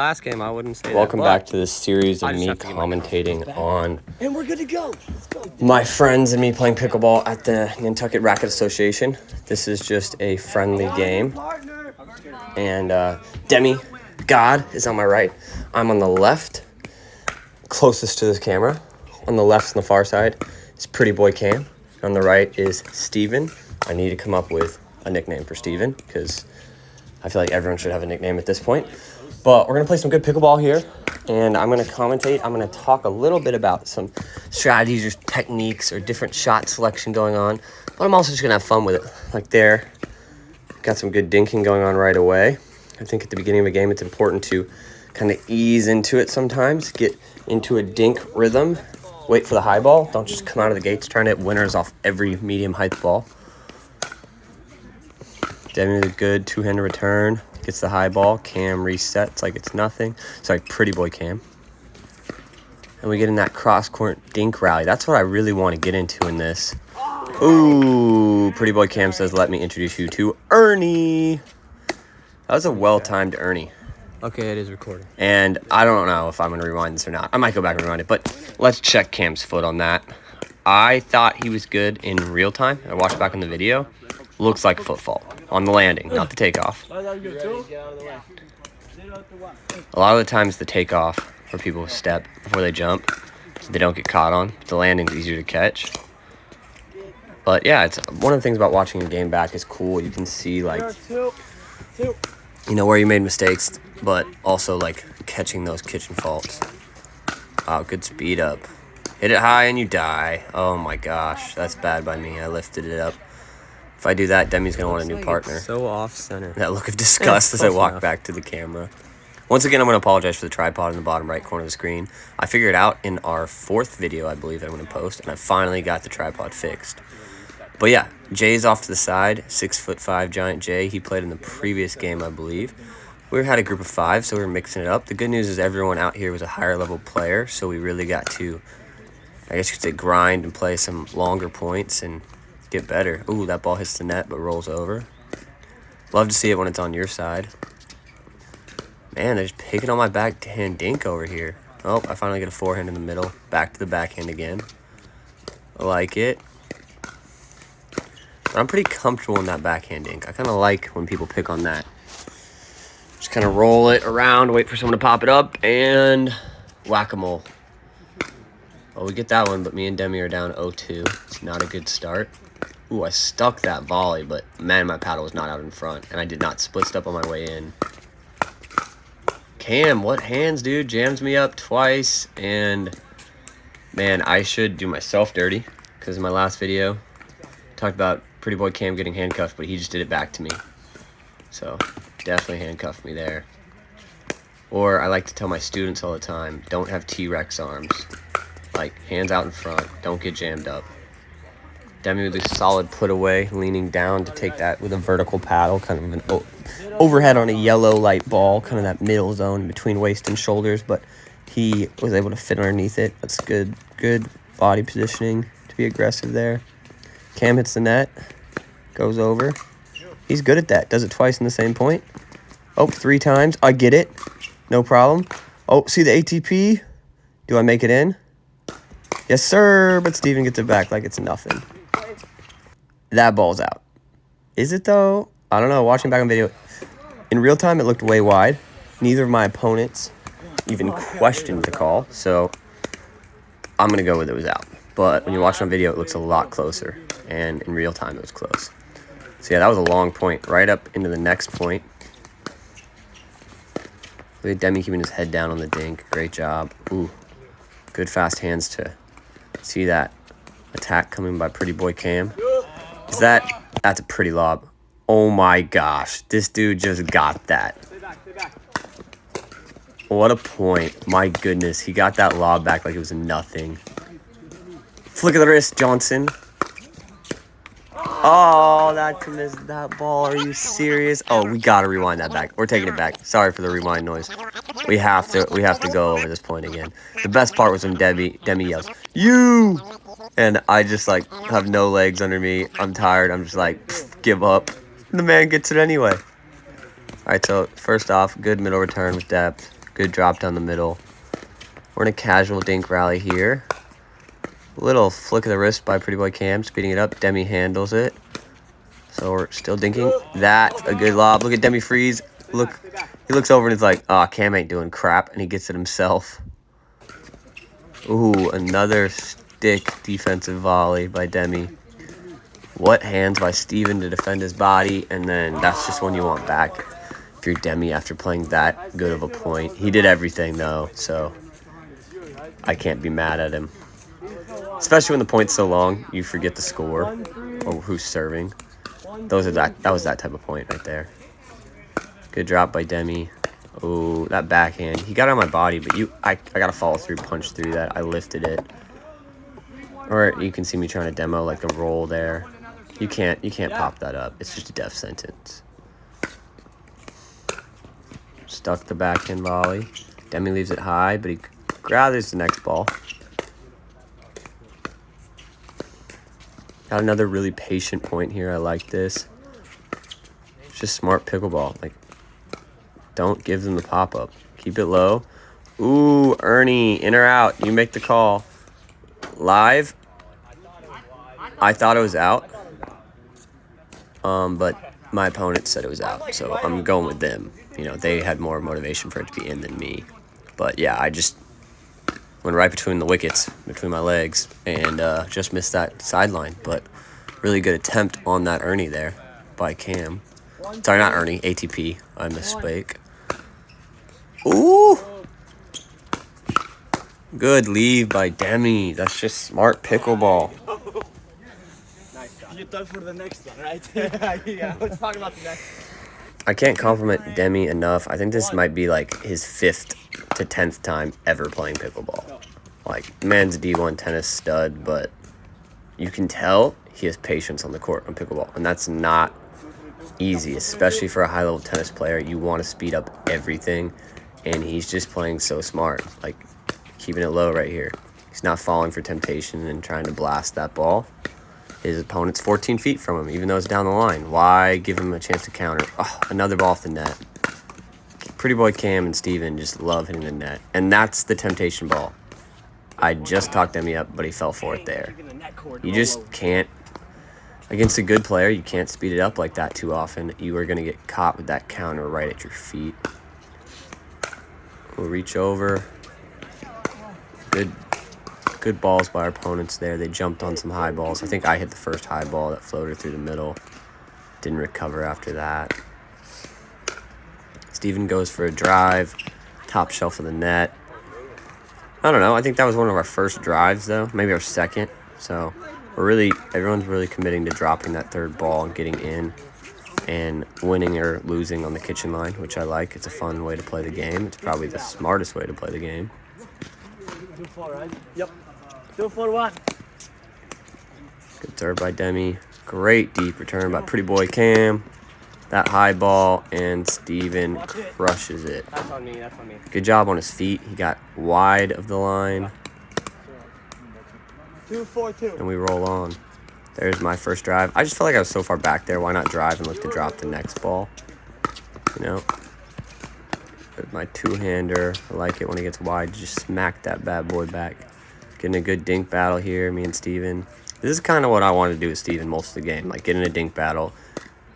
Last game, I wouldn't say Welcome that. back to this series of me commentating on my friends and me playing pickleball at the Nantucket Racquet Association. This is just a friendly game. And Demigod is on my right. I'm on the left, closest to this camera. On the left, on the far side, is Pretty Boy Cam. On the right is Steven. I need to come up with a nickname for Steven because I feel like everyone should have a nickname at this point. But we're going to play some good pickleball here, and I'm going to commentate. I'm going to talk a little bit about some strategies or techniques or different shot selection going on, but I'm also just going to have fun with it. Like there, got some good dinking going on right away. I think at the beginning of a game, it's important to kind of ease into it sometimes, get into a dink rhythm, wait for the high ball. Don't just come out of the gates trying to hit winners off every medium height ball. Demi with a good two-handed return. Gets the high ball. Cam resets like it's nothing. Sorry, Pretty Boy Cam. And we get in that cross-court dink rally. That's what I really want to get into in this. Ooh, Pretty Boy Cam says, let me introduce you to Ernie. That was a well-timed Ernie. Okay, it is recording. And I don't know if I'm going to rewind this or not. I might go back and rewind it, but let's check Cam's foot on that. I thought he was good in real time. I watched back on the video. Looks like a foot fault on the landing, not the takeoff. A lot of the times the takeoff where people step before they jump, so they don't get caught on. The landing's easier to catch. But yeah, it's one of the things about watching a game back is cool. You can see like, you know, where you made mistakes, but also like catching those kitchen faults. Wow, good speed up. Hit it high and you die. Oh my gosh, that's bad by me. I lifted it up. If I do that, Demi's going to want a new partner. So off-center. That look of disgust as I walk back to the camera. Once again, I'm going to apologize for the tripod in the bottom right corner of the screen. I figured out in our fourth video, I believe, that I'm going to post, and I finally got the tripod fixed. But yeah, Jay's off to the side, 6'5" giant Jay. He played in the previous game, I believe. We had a group of 5, so we were mixing it up. The good news is everyone out here was a higher level player, so we really got to, I guess you could say, grind and play some longer points and get better. Ooh, that ball hits the net but rolls over. Love to see it when it's on your side. Man, they're just picking on my backhand dink over here. Oh, I finally get a forehand in the middle. Back to the backhand again. I like it. But I'm pretty comfortable in that backhand dink. I kind of like when people pick on that. Just kind of roll it around, wait for someone to pop it up, and whack-a-mole. Well, we get that one, but me and Demi are down 0-2. Not a good start. Ooh, I stuck that volley, but man, my paddle was not out in front, and I did not split step on my way in. Cam, what hands, dude? Jams me up twice, and man, I should do myself dirty, because in my last video, talked about Pretty Boy Cam getting handcuffed, but he just did it back to me. So, definitely handcuffed me there. Or I like to tell my students all the time, don't have T-Rex arms. Like, hands out in front, don't get jammed up. Demi with a solid put away, leaning down to take that with a vertical paddle, kind of an overhead on a yellow light ball, kind of that middle zone between waist and shoulders, but he was able to fit underneath it. That's good body positioning to be aggressive there. Cam hits the net, goes over. He's good at that, does it twice in the same point. Oh, 3 times, I get it, no problem. Oh, see the ATP? Do I make it in? Yes, sir, but Steven gets it back like it's nothing. That ball's out. Is it, though? I don't know. Watching back on video, in real time, it looked way wide. Neither of my opponents even questioned the call, so I'm going to go with it was out. But when you watch on video, it looks a lot closer, and in real time, it was close. So, yeah, that was a long point, right up into the next point. Look at Demi keeping his head down on the dink. Great job. Ooh, good fast hands to see that attack coming by Pretty Boy Cam. That's a pretty lob. Oh my gosh, this dude just got that. What a point. My goodness, he got that lob back like it was nothing. Flick of the wrist, Johnson. Oh, that missed that ball. Are you serious? Oh, we gotta rewind that back. We're taking it back. Sorry for the rewind noise. We have to go over this point again. The best part was when Demi yells, "You!" And I just like have no legs under me. I'm tired. I'm just like, give up. And the man gets it anyway. All right, so first off, good middle return with depth. Good drop down the middle. We're in a casual dink rally here. Little flick of the wrist by Pretty Boy Cam, speeding it up. Demi handles it. So we're still dinking. That's a good lob. Look at Demi freeze. Look, he looks over and he's like, "Ah, Cam ain't doing crap," and he gets it himself. Ooh, another stick defensive volley by Demi. What hands by Steven to defend his body, and then that's just one you want back if you're Demi after playing that good of a point. He did everything, though, so I can't be mad at him. Especially when the point's so long, you forget the score or who's serving. That was that type of point right there. Good drop by Demi. Oh, that backhand. He got it on my body, but I got to follow through, punch through that. I lifted it. Or you can see me trying to demo like a roll there. You can't pop that up. It's just a death sentence. Stuck the backhand volley. Demi leaves it high, but he gathers the next ball. Got another really patient point here. I like this. It's just smart pickleball. Like, don't give them the pop-up. Keep it low. Ooh, Ernie, in or out? You make the call. Live. I thought it was out. But my opponent said it was out, so I'm going with them. You know, they had more motivation for it to be in than me. But yeah, I just went right between the wickets, between my legs, and just missed that sideline. But really good attempt on that Ernie there by Cam. Sorry, not Ernie, ATP. I misspoke. Ooh! Good leave by Demi. That's just smart pickleball. You thought for the next one, right? Yeah, let's talk about the next one. I can't compliment Demi enough. I think this might be like his 5th to 10th time ever playing pickleball. Like, man's D1 tennis stud, but you can tell he has patience on the court on pickleball, and that's not easy, especially for a high-level tennis player. You want to speed up everything, and he's just playing so smart, like keeping it low right here. He's not falling for temptation and trying to blast that ball. His opponent's 14 feet from him, even though it's down the line. Why give him a chance to counter? Oh, another ball off the net. Pretty Boy Cam and Steven just love hitting the net, and that's the temptation ball. I just talked Demi up, but he fell for it there. You just can't, against a good player, you can't speed it up like that too often. You are going to get caught with that counter right at your feet. We'll reach over. Good balls by our opponents there. They jumped on some high balls. I think I hit the first high ball that floated through the middle. Didn't recover after that. Steven goes for a drive. Top shelf of the net. I don't know. I think that was one of our first drives, though. Maybe our second. So everyone's really committing to dropping that third ball and getting in and winning or losing on the kitchen line, which I like. It's a fun way to play the game. It's probably the smartest way to play the game. 2-4, right? Yep. 2-4-1. Good serve by Demi. Great deep return by Pretty Boy Cam. That high ball, and Steven crushes it. That's on me, that's on me. Good job on his feet. He got wide of the line. 2-4-2. And we roll on. There's my first drive. I just felt like I was so far back there. Why not drive and look to drop the next ball? You know? With my two-hander. I like it when it gets wide. Just smack that bad boy back. Getting a good dink battle here, me and Steven. This is kind of what I wanted to do with Steven most of the game. Like, get in a dink battle.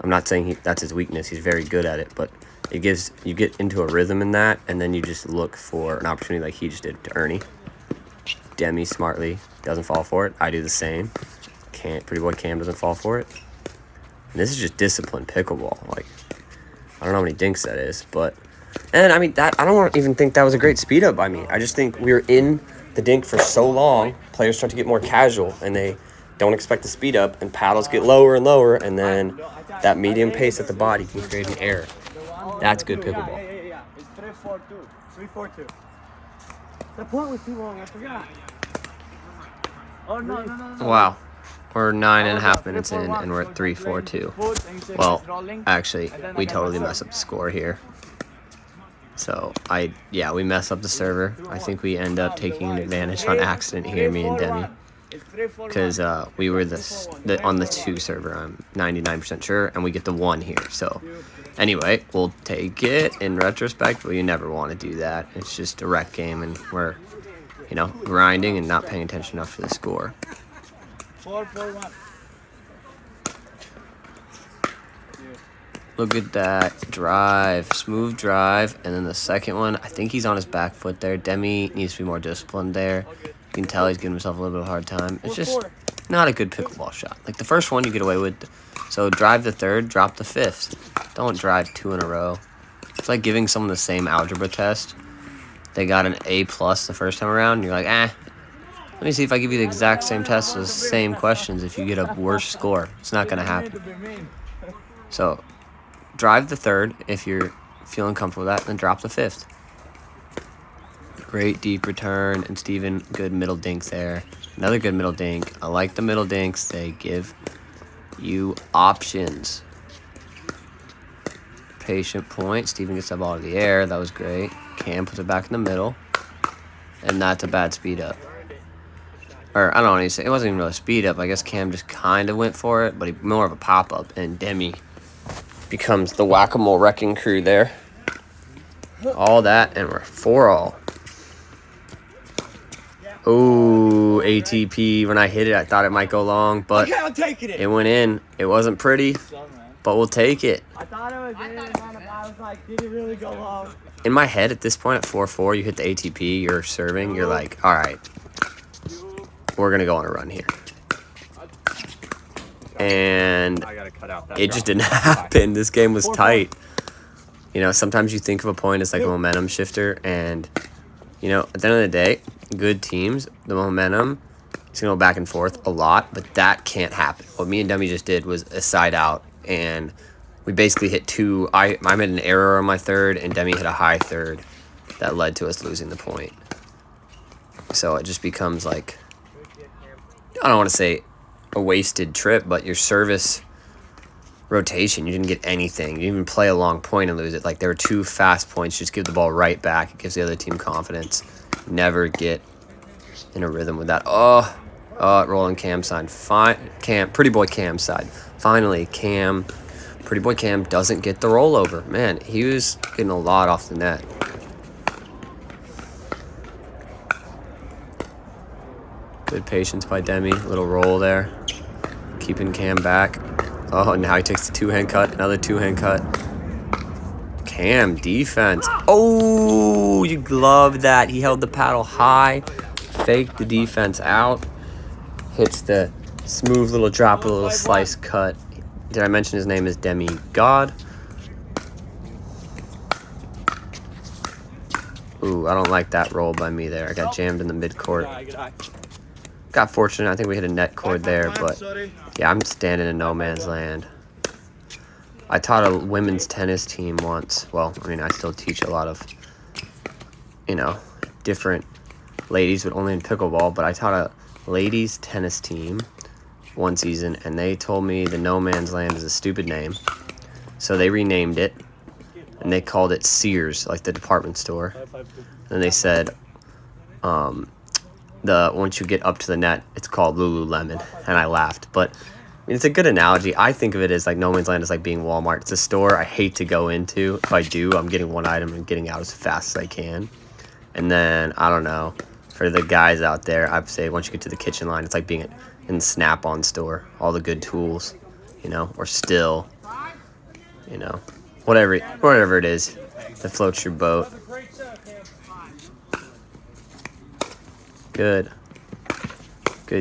I'm not saying that's his weakness. He's very good at it. But you get into a rhythm in that, and then you just look for an opportunity like he just did to Ernie. Demi smartly doesn't fall for it. I do the same. Pretty Boy Cam doesn't fall for it. And this is just disciplined pickleball. Like, I don't know how many dinks that is, but... And, I mean, I don't even think that was a great speed up by me. I just think we were in the dink for so long, players start to get more casual, and they don't expect the speed up, and paddles get lower and lower, and then that medium pace at the body can create an error. That's good pickleball. Yeah. It's 3-4-2. 3-4-2. The point was too long, I forgot. Oh, no. Wow. We're 9.5 minutes in, and we're at 3-4-2. Well, actually, we totally messed up the score here. So, we mess up the server. I think we end up taking an advantage on accident here, me and Demi. because we were on the 2 server. I'm 99% sure, and we get the 1 here. So anyway, we'll take it in retrospect, but you never want to do that. It's just a rec game, and we're, you know, grinding and not paying attention enough to the score. 4-4-1. Look at that drive, smooth drive, and then the second one, I think he's on his back foot there. Demi needs to be more disciplined there. You can tell he's giving himself a little bit of a hard time. It's just not a good pickleball shot. Like the first one you get away with, so drive the third, drop the fifth. Don't drive 2 in a row. It's like giving someone the same algebra test. They got an A+ the first time around, and you're like, let me see if I give you the exact same test with the same questions if you get a worse score. It's not going to happen. So drive the third if you're feeling comfortable with that, and then drop the fifth. Great deep return, and Steven, good middle dink there. Another good middle dink. I like the middle dinks. They give you options. Patient point. Steven gets that ball out of the air. That was great. Cam puts it back in the middle. And that's a bad speed up. Or, I don't want to say, it wasn't even really a speed up. I guess Cam just kind of went for it, but more of a pop-up. And Demi becomes the whack-a-mole wrecking crew there. All that, and we're 4-all. Ooh, ATP. When I hit it, I thought it might go long, but Okay, I'm taking it. It went in. It wasn't pretty, but we'll take it. I thought it was in, and I was like, did it really go long? In my head, at this point, at 4-4, you hit the ATP, you're serving, you're like, all right, we're going to go on a run here. And it just didn't happen. This game was tight. You know, sometimes you think of a point as like a momentum shifter, and, you know, at the end of the day, good teams, the momentum is going to go back and forth a lot, but that can't happen. What me and Demi just did was a side out, and we basically hit 2. I made an error on my third, and Demi hit a high third that led to us losing the point. So it just becomes like, I don't want to say a wasted trip, but your service rotation, you didn't get anything. You didn't even play a long point and lose it. Like, there were 2 fast points. Just give the ball right back. It gives the other team confidence. Never get in a rhythm with that. Oh, rolling Cam side. Pretty boy Cam side. Finally, Pretty boy Cam doesn't get the rollover. Man, he was getting a lot off the net. Good patience by Demi. Little roll there. Keeping Cam back. Oh, now he takes the 2-hand cut. Another 2-hand cut. Cam, defense. Oh, you love that. He held the paddle high. Faked the defense out. Hits the smooth little drop with a little slice cut. Did I mention his name is Demigod? Ooh, I don't like that roll by me there. I got jammed in the mid-court. Got fortunate. I think we hit a net cord there, but yeah, I'm standing in no man's land. I taught a women's tennis team once. Well, I mean, I still teach a lot of, you know, different ladies, but only in pickleball. But I taught a ladies tennis team one season, and they told me the no man's land is a stupid name. So they renamed it, and they called it Sears, like the department store. And they said, once you get up to the net, it's called Lululemon, and I laughed. But I mean, it's a good analogy. I think of it as like no man's land is like being Walmart. It's a store I hate to go into. If I do, I'm getting one item and getting out as fast as I can. And then, I don't know, for the guys out there, I'd say once you get to the kitchen line, it's like being in the Snap-on store. All the good tools, you know, or still, you know, whatever it is that floats your boat. Good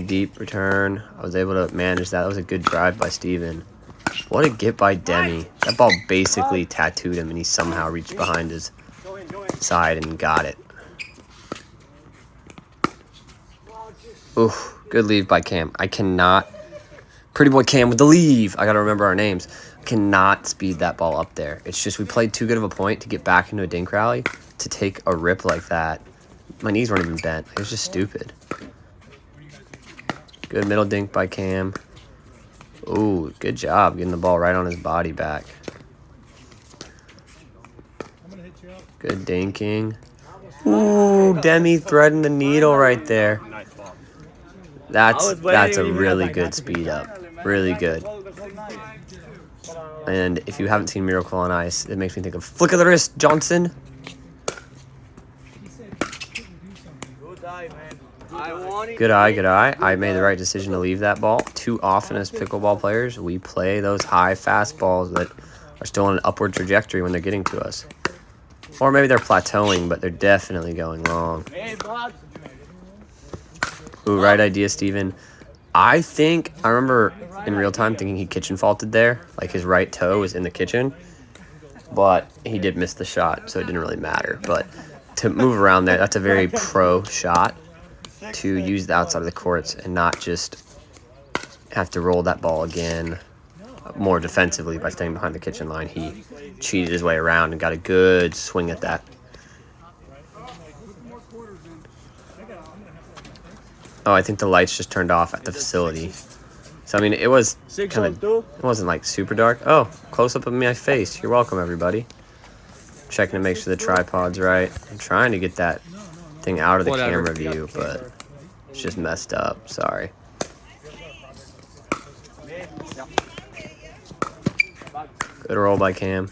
deep return. I was able to manage that. That was a good drive by Steven. What a get by Demi. That ball basically tattooed him, and he somehow reached behind his side and got it. Oof, good leave by Cam. I cannot. Pretty boy Cam with the leave. I got to remember our names. I cannot speed that ball up there. It's just we played too good of a point to get back into a dink rally to take a rip like that. My knees weren't even bent. It was just stupid. Good middle dink by Cam. Ooh, good job getting the ball right on his body back. Good dinking. Ooh, Demi threading the needle right there. That's a really good speed up. Really good. And if you haven't seen Miracle on Ice, it makes me think of flick of the wrist, Johnson. Good eye, good eye. I made the right decision to leave that ball. Too often as pickleball players, we play those high fast balls that are still on an upward trajectory when they're getting to us. Or maybe they're plateauing, but they're definitely going long. Ooh, right idea, Steven. I remember in real time thinking he kitchen faulted there. Like his right toe was in the kitchen. But he did miss the shot, so it didn't really matter. But to move around there, that's a very pro shot. To use the outside of the courts and not just have to roll that ball again more defensively by staying behind the kitchen line. He cheated his way around and got a good swing at that. Oh, I think the lights just turned off at the facility. So, I mean, it was kind of, it wasn't like super dark. Oh, close up of my face. You're welcome, everybody. Checking to make sure the tripod's right. I'm trying to get that thing out of the camera view, but it's just messed up. Sorry. Good roll by Cam.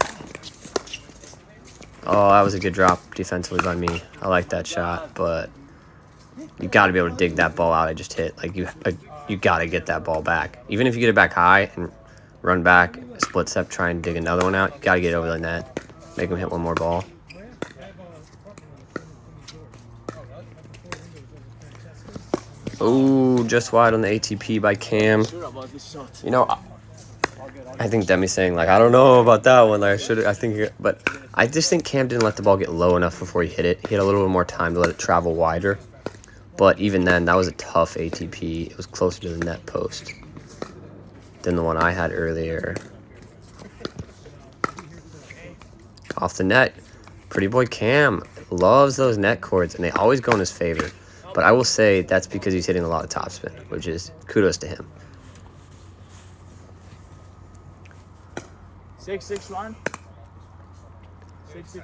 Oh, that was a good drop defensively by me. I like that shot, but you got to be able to dig that ball out I just hit. Like you got to get that ball back. Even if you get it back high and run back, split step, try and dig another one out, you got to get it over the net. Make him hit one more ball. Oh, just wide on the ATP by Cam. You know, I think Demi's saying, like, I don't know about that one. Like, but I just think Cam didn't let the ball get low enough before he hit it. He had a little bit more time to let it travel wider. But even then, that was a tough ATP. It was closer to the net post than the one I had earlier. Off the net. Pretty boy Cam loves those net cords, and they always go in his favor. But I will say that's because he's hitting a lot of topspin, which is kudos to him. 6-6-1.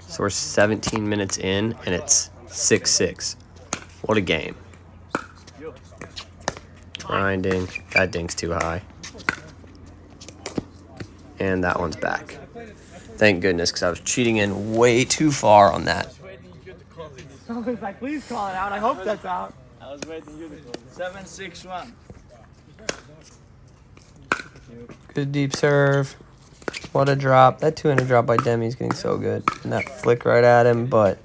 So we're 17 minutes in, and it's 6-6. What a game. Grinding. That ding's too high. And that one's back. Thank goodness, because I was cheating in way too far on that. I was like, please call it out. I hope that's out. I was waiting you to call it. 7-6-1. Good deep serve. What a drop. That two-handed drop by Demi's getting so good. And that flick right at him. But,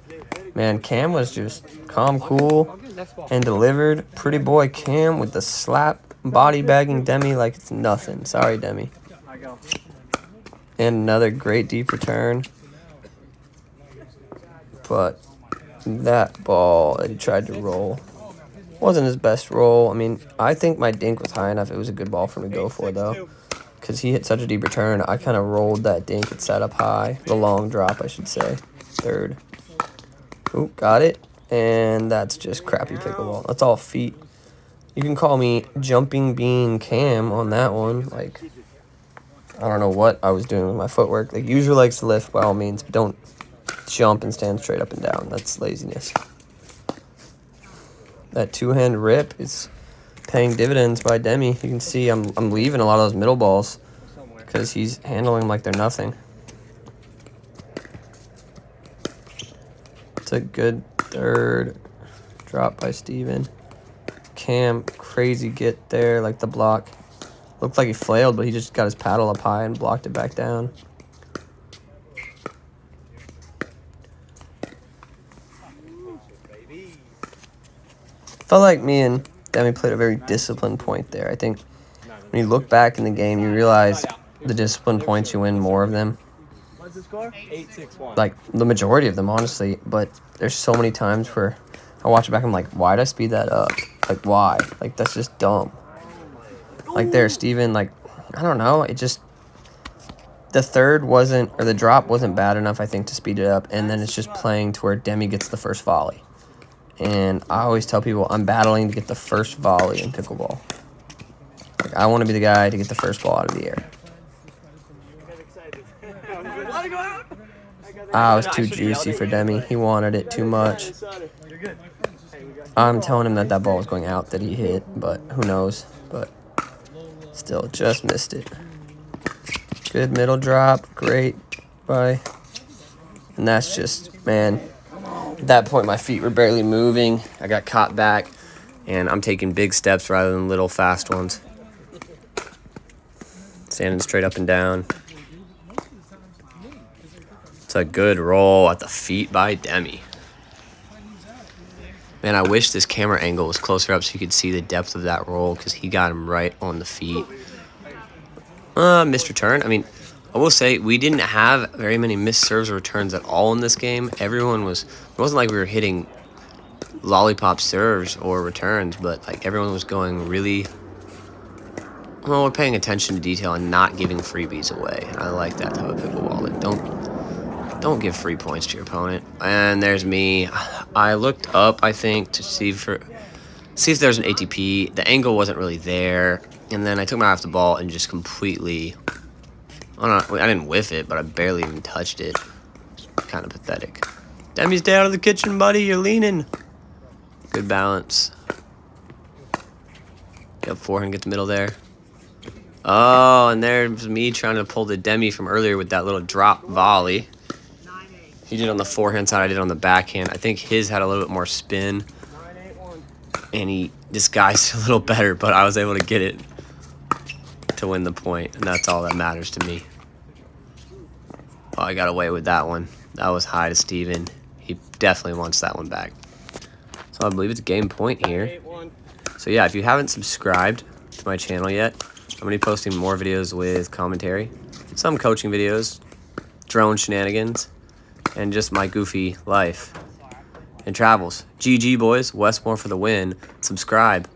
man, Cam was just calm, cool, and delivered. Pretty boy Cam with the slap, body bagging Demi like it's nothing. Sorry, Demi. And another great deep return. But that ball that he tried to roll wasn't his best roll. I mean, I think my dink was high enough. It was a good ball for him to go for, though, because he hit such a deep return. I kind of rolled that dink and set up high. The long drop, I should say. Third. Ooh, got it. And that's just crappy pickleball. That's all feet. You can call me Jumping Bean Cam on that one. Like, I don't know what I was doing with my footwork. Like, use your legs to lift by all means, but don't jump and stand straight up and down. That's laziness. That two-hand rip is paying dividends by Demi. You can see I'm leaving a lot of those middle balls because he's handling them like they're nothing. It's a good third drop by Steven. Cam, crazy get there, like the block. Looked like he flailed, but he just got his paddle up high and blocked it back down. Felt like me and Demi played a very disciplined point there. I think when you look back in the game, you realize the disciplined points, you win more of them. What's the score? 8-6-1. Like, the majority of them, honestly. But there's so many times where I watch it back, I'm like, why'd I speed that up? Like, why? Like, that's just dumb. Like, there, Steven, like, I don't know. It just, the third wasn't, or the drop wasn't bad enough, I think, to speed it up. And then it's just playing to where Demi gets the first volley. And I always tell people I'm battling to get the first volley in pickleball. Like, I want to be the guy to get the first ball out of the air. Ah, it was too juicy for Demi. He wanted it too much. You're good. I'm telling him that that ball was going out that he hit, but who knows. But still, just missed it. Good middle drop. Great. Bye. And that's just, man, at that point my feet were barely moving. I got caught back, and I'm taking big steps rather than little fast ones. Standing straight up and down. It's a good roll at the feet by Demi. Man, I wish this camera angle was closer up so you could see the depth of that roll, because he got him right on the feet. Missed return. I mean, I will say we didn't have very many missed serves or returns at all in this game. Everyone was, it wasn't like we were hitting lollipop serves or returns, but like everyone was going really, well, we're paying attention to detail and not giving freebies away. And I like that type of pickleball. Like, don't give free points to your opponent. And there's me. I looked up, I think, to see if there's an ATP. The angle wasn't really there. And then I took my eye off the ball and just completely, I didn't whiff it, but I barely even touched it. Kind of pathetic. Demi's down in the kitchen, buddy. You're leaning. Good balance. Get forehand, get the middle there. Oh, and there's me trying to pull the Demi from earlier with that little drop volley. He did it on the forehand side, I did it on the backhand. I think his had a little bit more spin, and he disguised a little better, but I was able to get it to win the point, and that's all that matters to me. Oh, I got away with that one. That was high to Steven. He definitely wants that one back. So I believe it's game point here. So yeah, if you haven't subscribed to my channel yet, I'm going to be posting more videos with commentary, some coaching videos, drone shenanigans, and just my goofy life and travels. GG, boys. Westmore for the win. Subscribe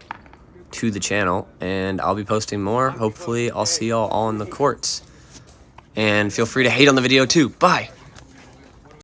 to the channel, and I'll be posting more. Hopefully, I'll see y'all all in the courts. And feel free to hate on the video, too. Bye.